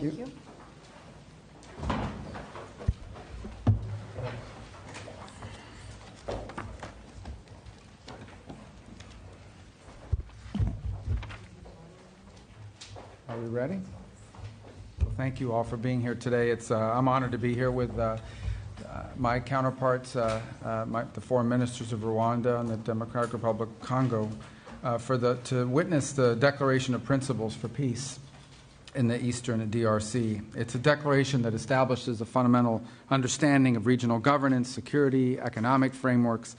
you. Thank you. Are we ready? Well, thank you all for being here today. I'm honored to be here with my counterparts, the foreign ministers of Rwanda and the Democratic Republic of Congo, to witness the Declaration of Principles for Peace in the Eastern DRC. It's a declaration that establishes a fundamental understanding of regional governance, security, economic frameworks,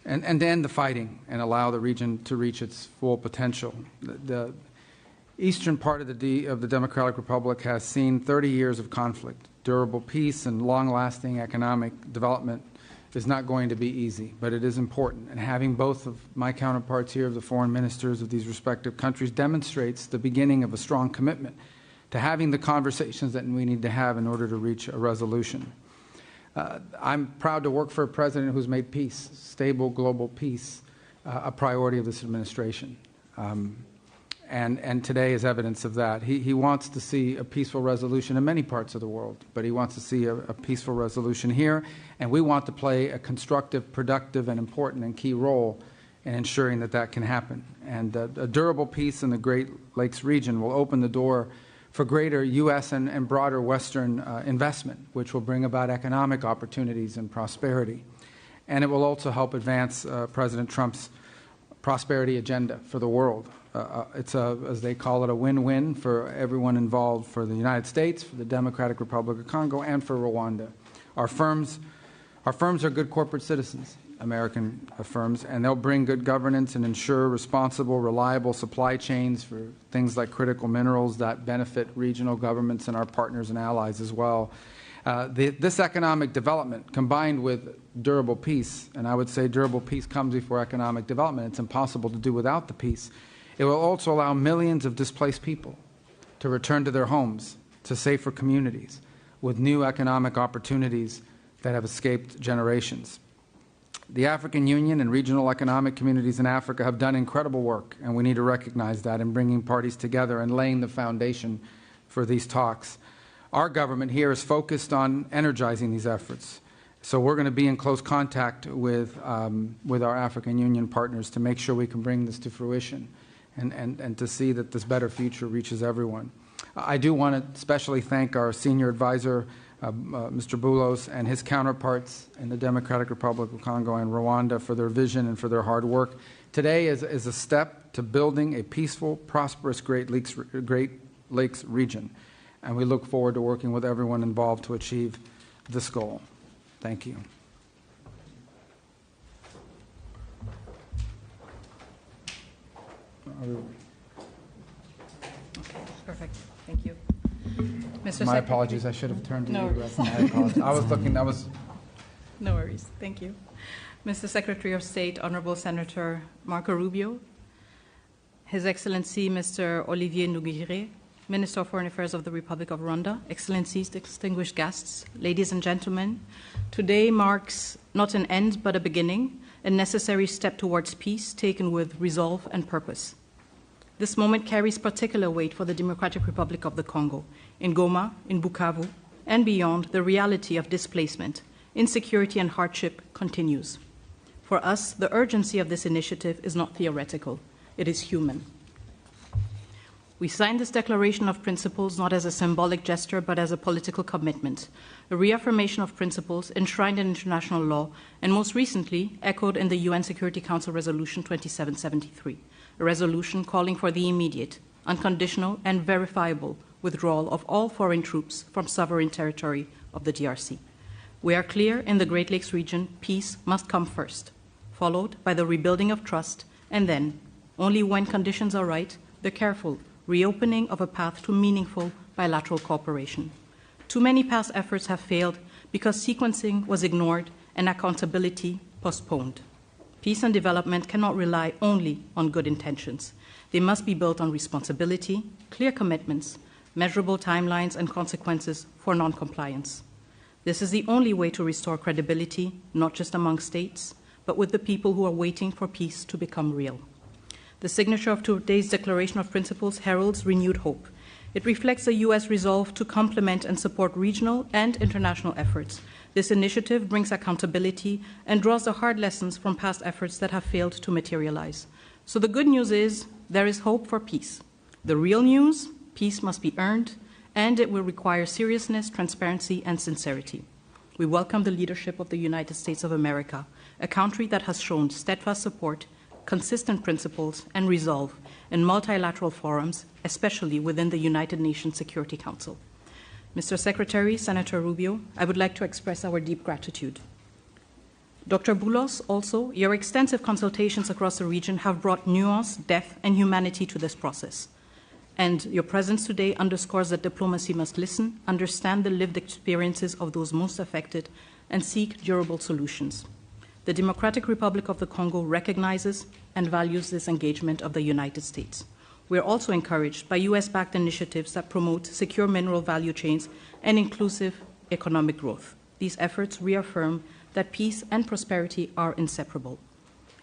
and to end the fighting and allow the region to reach its full potential. The eastern part of the Democratic Republic has seen 30 years of conflict. Durable peace and long-lasting economic development is not going to be easy, but it is important. And having both of my counterparts here, the foreign ministers of these respective countries, demonstrates the beginning of a strong commitment to having the conversations that we need to have in order to reach a resolution. I'm proud to work for a president who's made peace, stable global peace, a priority of this administration. And today is evidence of that. He wants to see a peaceful resolution in many parts of the world, but he wants to see a peaceful resolution here, and we want to play a constructive, productive, and important and key role in ensuring that that can happen. And a durable peace in the Great Lakes region will open the door for greater U.S. and broader Western investment, which will bring about economic opportunities and prosperity. And it will also help advance President Trump's prosperity agenda for the world. It's as they call it, a win-win for everyone involved, for the United States, for the Democratic Republic of Congo, and for Rwanda. Our firms are good corporate citizens, American firms, and they'll bring good governance and ensure responsible, reliable supply chains for things like critical minerals that benefit regional governments and our partners and allies as well. This economic development, combined with durable peace, and I would say durable peace comes before economic development. It's impossible to do without the peace. It will also allow millions of displaced people to return to their homes, to safer communities, with new economic opportunities that have escaped generations. The African Union and regional economic communities in Africa have done incredible work, and we need to recognize that in bringing parties together and laying the foundation for these talks. Our government here is focused on energizing these efforts. So we're going to be in close contact with our African Union partners to make sure we can bring this to fruition and to see that this better future reaches everyone. I do want to especially thank our senior advisor, Mr. Boulos, and his counterparts in the Democratic Republic of Congo and Rwanda for their vision and for their hard work. Today is a step to building a peaceful, prosperous Great Lakes region, and we look forward to working with everyone involved to achieve this goal. Thank you. Okay, perfect. Thank you. Mr. My apologies. I should have turned to No. you. I apologize. I was looking. That was. No worries. Thank you. Mr. Secretary of State, Honorable Senator Marco Rubio, His Excellency Mr. Olivier Nduhungirehe, Minister of Foreign Affairs of the Republic of Rwanda, Excellencies, distinguished guests, ladies and gentlemen, today marks not an end but a beginning, a necessary step towards peace taken with resolve and purpose. This moment carries particular weight for the Democratic Republic of the Congo. In Goma, in Bukavu, and beyond, the reality of displacement, insecurity, and hardship continues. For us, the urgency of this initiative is not theoretical, it is human. We signed this Declaration of Principles not as a symbolic gesture, but as a political commitment, a reaffirmation of principles enshrined in international law, and most recently echoed in the UN Security Council Resolution 2773, a resolution calling for the immediate, unconditional, and verifiable withdrawal of all foreign troops from sovereign territory of the DRC. We are clear in the Great Lakes region, peace must come first, followed by the rebuilding of trust, and then, only when conditions are right, the careful reopening of a path to meaningful bilateral cooperation. Too many past efforts have failed because sequencing was ignored and accountability postponed. Peace and development cannot rely only on good intentions. They must be built on responsibility, clear commitments, measurable timelines, and consequences for non-compliance. This is the only way to restore credibility, not just among states, but with the people who are waiting for peace to become real. The signature of today's Declaration of Principles heralds renewed hope. It reflects the U.S. resolve to complement and support regional and international efforts. This initiative brings accountability and draws the hard lessons from past efforts that have failed to materialize. So the good news is there is hope for peace. The real news, peace must be earned, and it will require seriousness, transparency, and sincerity. We welcome the leadership of the United States of America, a country that has shown steadfast support, consistent principles, and resolve in multilateral forums, especially within the United Nations Security Council. Mr. Secretary, Senator Rubio, I would like to express our deep gratitude. Dr. Boulos, also, your extensive consultations across the region have brought nuance, depth, and humanity to this process. And your presence today underscores that diplomacy must listen, understand the lived experiences of those most affected, and seek durable solutions. The Democratic Republic of the Congo recognizes and values this engagement of the United States. We are also encouraged by US-backed initiatives that promote secure mineral value chains and inclusive economic growth. These efforts reaffirm that peace and prosperity are inseparable.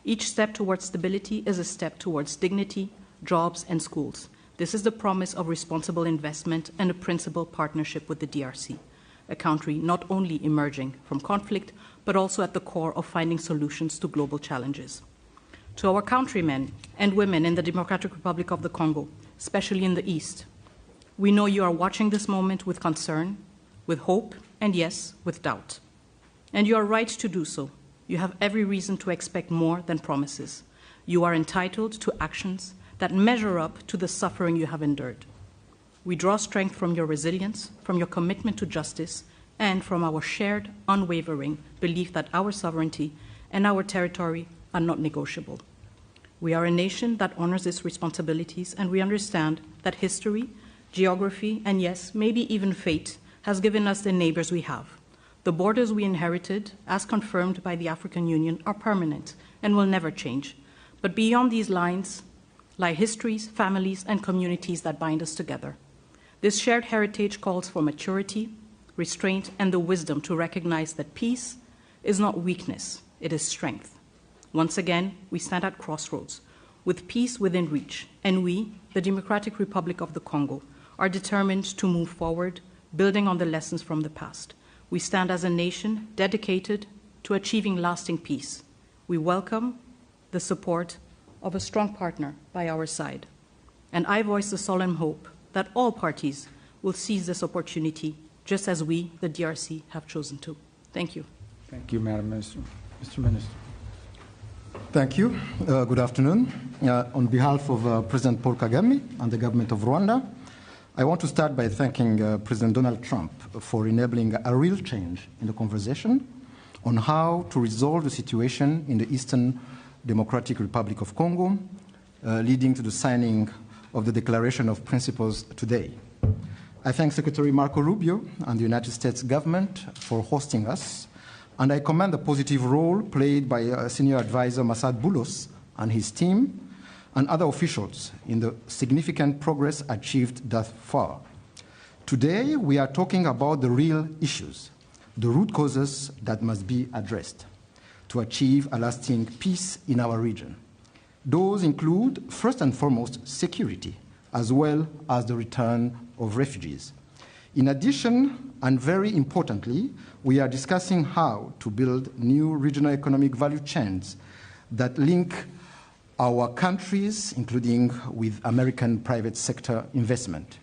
Each step towards stability is a step towards dignity, jobs, and schools. This is the promise of responsible investment and a principled partnership with the DRC, a country not only emerging from conflict, but also at the core of finding solutions to global challenges. To our countrymen and women in the Democratic Republic of the Congo, especially in the East, we know you are watching this moment with concern, with hope, and yes, with doubt. And you are right to do so. You have every reason to expect more than promises. You are entitled to actions that measure up to the suffering you have endured. We draw strength from your resilience, from your commitment to justice, and from our shared, unwavering belief that our sovereignty and our territory are not negotiable. We are a nation that honors its responsibilities, and we understand that history, geography, and yes, maybe even fate has given us the neighbors we have. The borders we inherited, as confirmed by the African Union, are permanent and will never change. But beyond these lines lie histories, families, and communities that bind us together. This shared heritage calls for maturity, restraint, and the wisdom to recognize that peace is not weakness, it is strength. Once again, we stand at crossroads, with peace within reach, and we, the Democratic Republic of the Congo, are determined to move forward, building on the lessons from the past. We stand as a nation dedicated to achieving lasting peace. We welcome the support of a strong partner by our side. And I voice the solemn hope that all parties will seize this opportunity, just as we, the DRC, have chosen to. Thank you. Thank you, Madam Minister. Mr. Minister. Thank you. Good afternoon. On behalf of President Paul Kagame and the government of Rwanda, I want to start by thanking President Donald Trump for enabling a real change in the conversation on how to resolve the situation in the Eastern Democratic Republic of Congo, leading to the signing of the Declaration of Principles today. I thank Secretary Marco Rubio and the United States government for hosting us, and I commend the positive role played by Senior Advisor Masad Boulos and his team and other officials in the significant progress achieved thus far. Today, we are talking about the real issues, the root causes that must be addressed to achieve a lasting peace in our region. Those include, first and foremost, security, as well as the return of refugees. In addition, and very importantly, we are discussing how to build new regional economic value chains that link our countries, including with American private sector investment.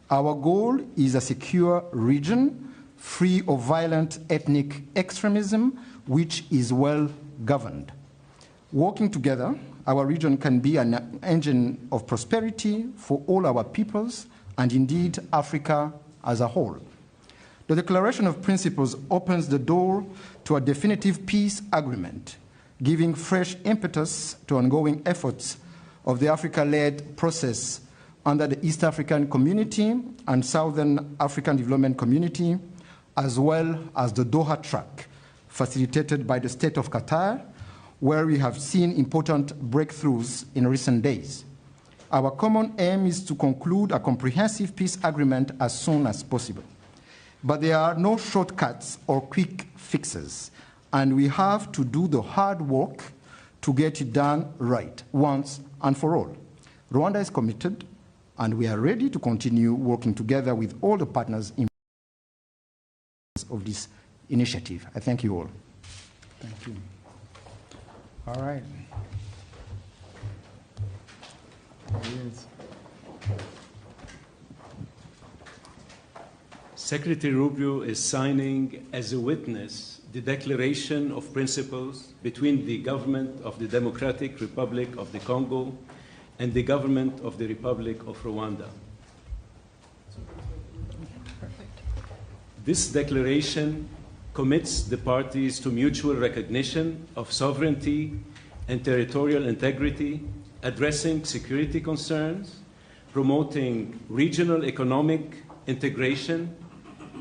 Our goal is a secure region, free of violent ethnic extremism, which is well governed. Working together, our region can be an engine of prosperity for all our peoples and indeed Africa as a whole. The Declaration of Principles opens the door to a definitive peace agreement, giving fresh impetus to ongoing efforts of the Africa-led process under the East African Community and Southern African Development Community, as well as the Doha track, facilitated by the State of Qatar, where we have seen important breakthroughs in recent days. Our common aim is to conclude a comprehensive peace agreement as soon as possible. But there are no shortcuts or quick fixes, and we have to do the hard work to get it done right, once and for all. Rwanda is committed and we are ready to continue working together with all the partners in of this initiative. I thank you all. Thank you. All right. There he is. Secretary Rubio is signing as a witness the Declaration of Principles between the government of the Democratic Republic of the Congo and the government of the Republic of Rwanda. This declaration commits the parties to mutual recognition of sovereignty and territorial integrity, addressing security concerns, promoting regional economic integration,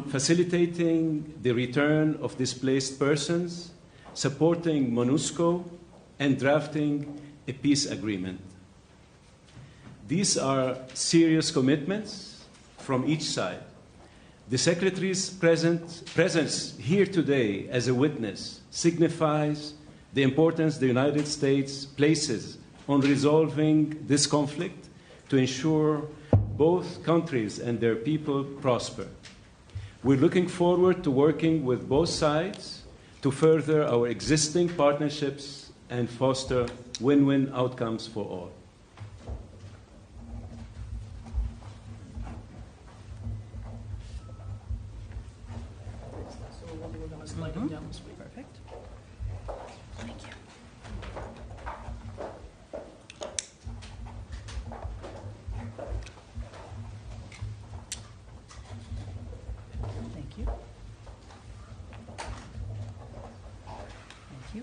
facilitating the return of displaced persons, supporting MONUSCO, and drafting a peace agreement. These are serious commitments from each side. The Secretary's presence here today as a witness signifies the importance the United States places on resolving this conflict to ensure both countries and their people prosper. We're looking forward to working with both sides to further our existing partnerships and foster win-win outcomes for all. Perfect. Thank you. Thank you. Thank you.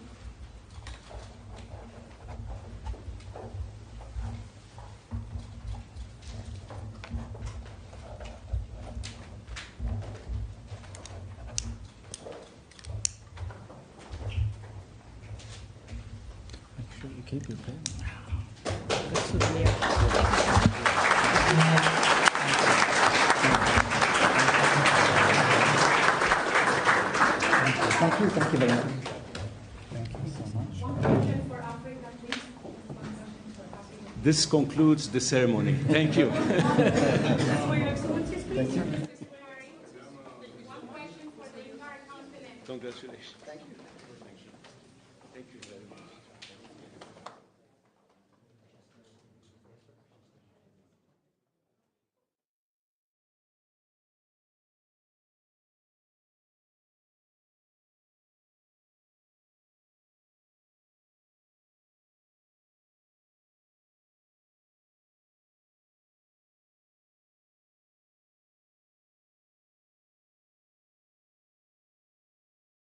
Make sure you keep your pen. Good souvenir. Thank you very much. Thank you so much. This concludes the ceremony. Thank you. Thank you. One question for the entire continent. Congratulations. Thank you. Thank you very much.